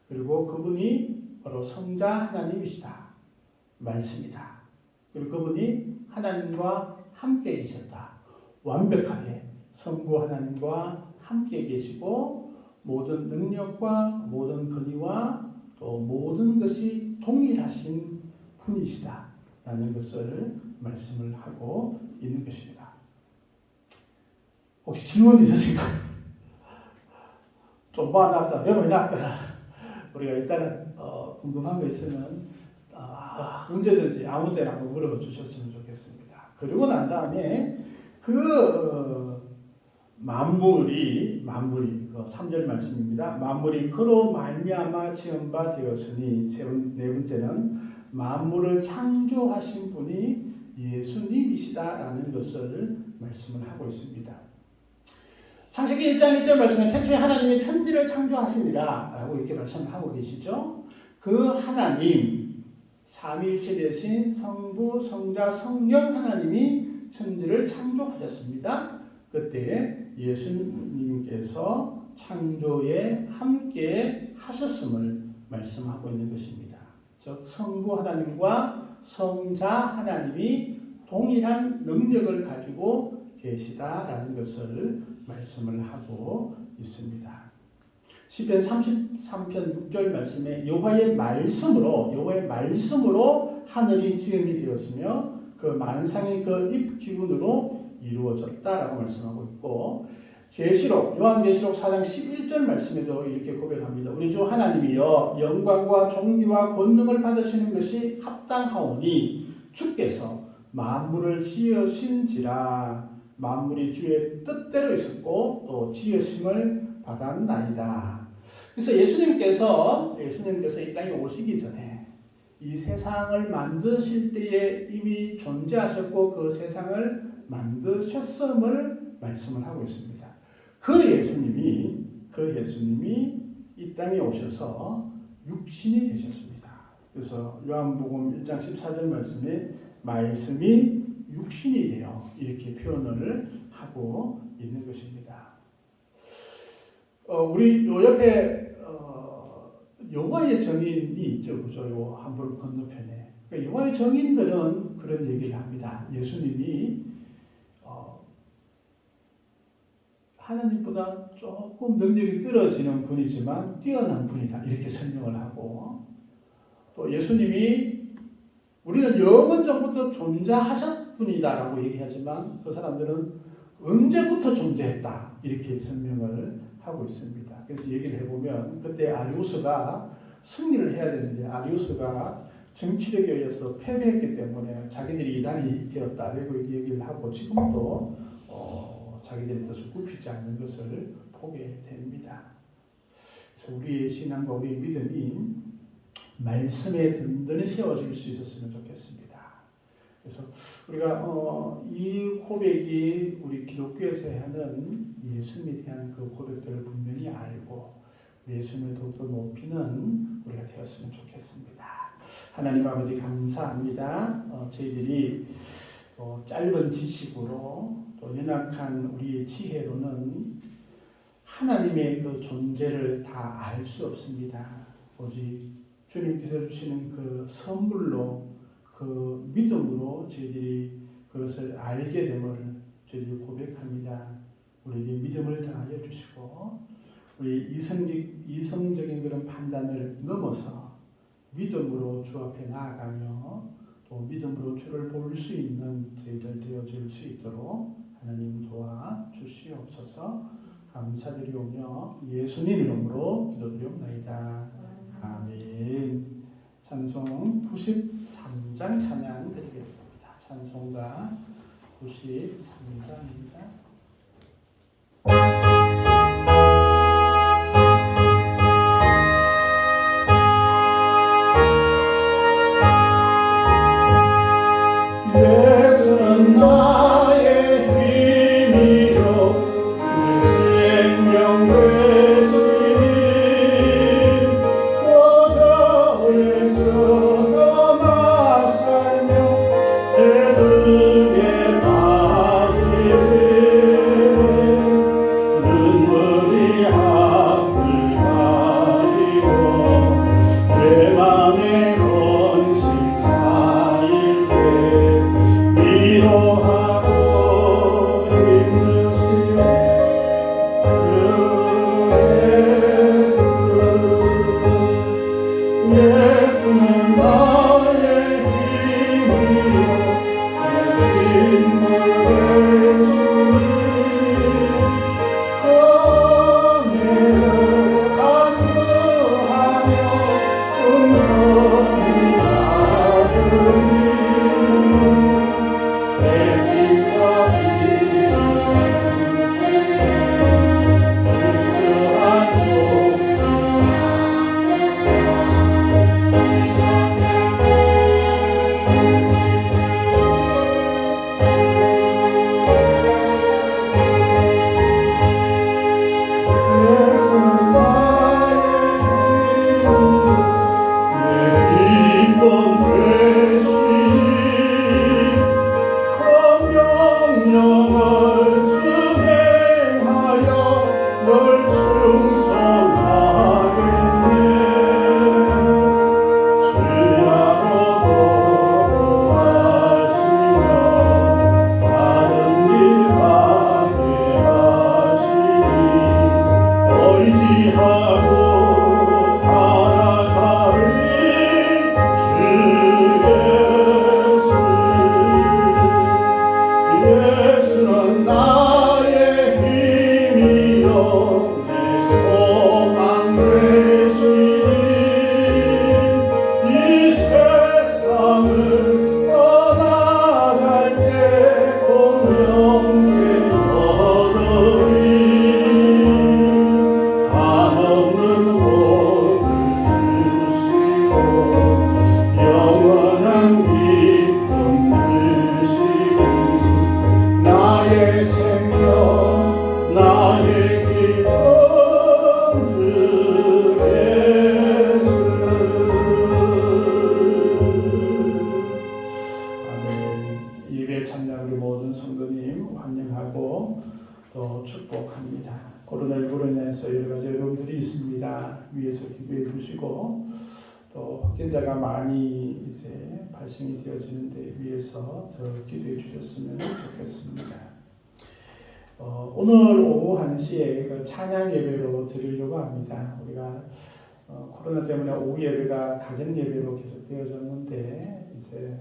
Speaker 1: 그리고 그분이 바로 성자 하나님이시다. 말씀이다. 그리고 그분이 하나님과 함께 계셨다. 완벽하게 성부 하나님과 함께 계시고 모든 능력과 모든 권위와 또 모든 것이 동일하신 분이시다 라는 것을 말씀을 하고 있는 것입니다. 혹시 질문 있으신가요? 좀 봐놨다, 메모해놨다가 우리가 일단은 궁금한 거 있으면 언제든지 아무 때나 물어봐 주셨으면 좋겠습니다. 그리고 난 다음에 만물이 3절 말씀입니다. 만물이 그로 말미암아 지은 바 되었으니, 네 번째는 만물을 창조하신 분이 예수님이시다라는 것을 말씀을 하고 있습니다. 창세기 1장 1절 말씀에 최초에 하나님이 천지를 창조하십니다 라고 이렇게 말씀하고 계시죠. 그 하나님, 삼위일체 되신 성부, 성자, 성령 하나님이 천지를 창조하셨습니다. 그때 예수님께서 창조에 함께 하셨음을 말씀하고 있는 것입니다. 즉 성부 하나님과 성자 하나님이 동일한 능력을 가지고 계시다라는 것을 말씀을 하고 있습니다. 시편 33편 6절 말씀에 여호와의 말씀으로 하늘이 지음이 되었으며 그 만상이 그 입 기운으로 이루어졌다라고 말씀하고 있고, 요한계시록 4장 11절 말씀에도 이렇게 고백합니다. 우리 주 하나님이여 영광과 존귀와 권능을 받으시는 것이 합당하오니 주께서 만물을 지으신지라. 만물이 주의 뜻대로 있었고 또 지으심을 받았나이다. 그래서 예수님께서 이 땅에 오시기 전에 이 세상을 만드실 때에 이미 존재하셨고 그 세상을 만드셨음을 말씀을 하고 있습니다. 그 예수님이 이 땅에 오셔서 육신이 되셨습니다. 그래서 요한복음 1장 14절 말씀에 말씀이 육신이 되어 이렇게 표현을 하고 있는 것입니다. 우리 요 옆에 여호와의 정인이 있죠, 그죠? 요 한번 건너편에. 그러니까 여호와의 정인들은 그런 얘기를 합니다. 예수님이 하나님보다 조금 능력이 떨어지는 분이지만 뛰어난 분이다 이렇게 설명을 하고, 또 예수님이 우리는 영원 전부터 존재하셨분이다라고 얘기하지만 그 사람들은 언제부터 존재했다 이렇게 설명을 하고 있습니다. 그래서 얘기를 해보면 그때 아리우스가 승리를 해야 되는데 아리우스가 정치력에 의해서 패배했기 때문에 자기들이 이단이 되었다 라고 얘기를 하고 지금도 자기들의 뜻을 굽히지 않는 것을 보게 됩니다. 그래서 우리의 신앙과 우리의 믿음이 말씀에 든든히 세워질 수 있었으면 좋겠습니다. 그래서 우리가 이 고백이 우리 기독교에서 하는 예수님에 대한 그 고백들을 분명히 알고 예수님을 더욱더 높이는 우리가 되었으면 좋겠습니다. 하나님 아버지 감사합니다. 저희들이 짧은 지식으로 또 연약한 우리의 지혜로는 하나님의 그 존재를 다 알 수 없습니다. 오직 주님께서 주시는 그 선물로 그 믿음으로 저희들이 그것을 알게 됨을 저희들이 고백합니다. 우리에게 믿음을 더하여 주시고 우리 이성적인 그런 판단을 넘어서 믿음으로 주 앞에 나아가며 또 믿음으로 주를 볼 수 있는 저희들 되어질 수 있도록 하나님 도와주시옵소서. 감사드리오며 예수님 이름으로 기도드리옵나이다. 아멘. 찬송 93장 찬양 드리겠습니다. 찬송가 93장입니다.
Speaker 2: 예수는 나의 힘이요 내 생명 되시니 고저에서 나 살며 죄 중에 빠지리 위하고 달아가리 주 예수는 나의 힘이요 내 소망 되시니 이 세상을 떠나갈 때 공영생 얻으리 한없는 복을 주시고 영원한 기쁨 주시고 나의 생명 나의 기쁨 주 예수
Speaker 1: 아멘. 예배 참여 우리 모든 성도님 환영하고 또 축복합니다. 코로나19로 인해서 여러 가지 어려움들이 있습니다. 위에서 기도해 주시고 또 확진자가 많이 이제 발생이 되어지는데 위에서 더 기도해 주셨으면 좋겠습니다. 오늘 오후 1시에 그 찬양 예배로 드리려고 합니다. 우리가 코로나 때문에 오후 예배가 가정 예배로 계속 되어졌는데 이제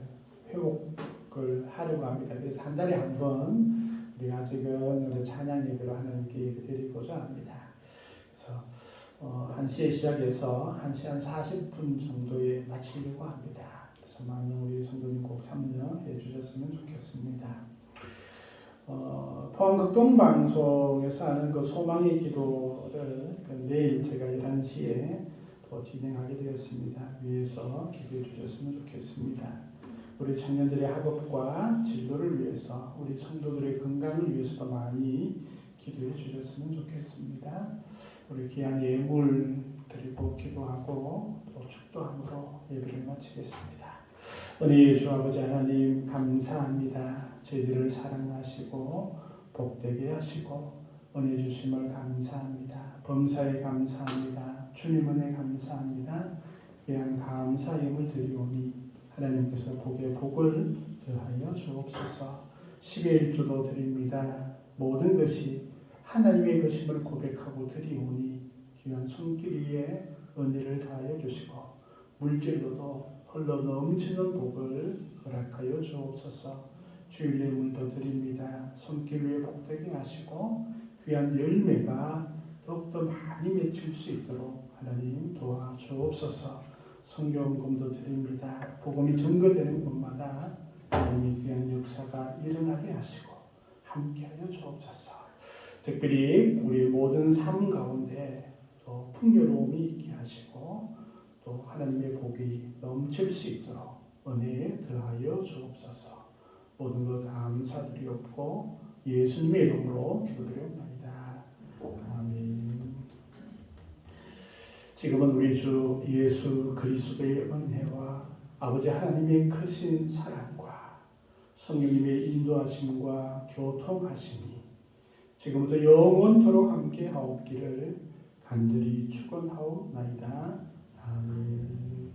Speaker 1: 회복을 하려고 합니다. 그래서 한 달에 한 번 우리 아직은 찬양 예배로 하나님께 드리고자 합니다. 그래서 1시에 시작해서 1시 한 40분 정도에 마치려고 합니다. 그래서 많은 우리 성도님 꼭 참여해 주셨으면 좋겠습니다. 포항극동 방송에서 하는 그 소망의 기도를 내일 제가 11시에 또 진행하게 되었습니다. 위해서 기도해 주셨으면 좋겠습니다. 우리 청년들의 학업과 진로를 위해서 우리 성도들의 건강을 위해서도 많이 기도해 주셨으면 좋겠습니다. 우리 귀한 예물 드리고 기도하고 또 축도함으로 예배를 마치겠습니다. 은혜의 주 아버지 하나님 감사합니다. 저희들을 사랑하시고 복되게 하시고 은혜 주심을 감사합니다. 범사에 감사합니다. 주님 은혜 감사합니다. 귀한 감사 예물 드리오니 하나님께서 복에 복을 더하여 주옵소서. 10의 1조도 드립니다. 모든 것이 하나님의 것임을 고백하고 드리오니 귀한 손길 위에 은혜를 더하여 주시고 물질로도 흘러 넘치는 복을 허락하여 주옵소서. 주일 예물도 드립니다. 손길 위에 복되게 하시고 귀한 열매가 더욱더 많이 맺힐 수 있도록 하나님 도와주옵소서. 성경금도 드립니다. 복음이 증거되는 곳마다 하나님의 귀한 역사가 일어나게 하시고 함께하여 주옵소서. 특별히 우리 모든 삶 가운데 또 풍요로움이 있게 하시고 또 하나님의 복이 넘칠 수 있도록 은혜에 더하여 주옵소서. 모든 것 감사드리옵고 예수님의 이름으로 기도드리옵나이다. 아멘. 지금은 우리 주 예수 그리스도의 은혜와 아버지 하나님의 크신 사랑과 성령님의 인도하심과 교통하심이 지금부터 영원토록 함께 하옵기를 간절히 축원하옵나이다. 아멘.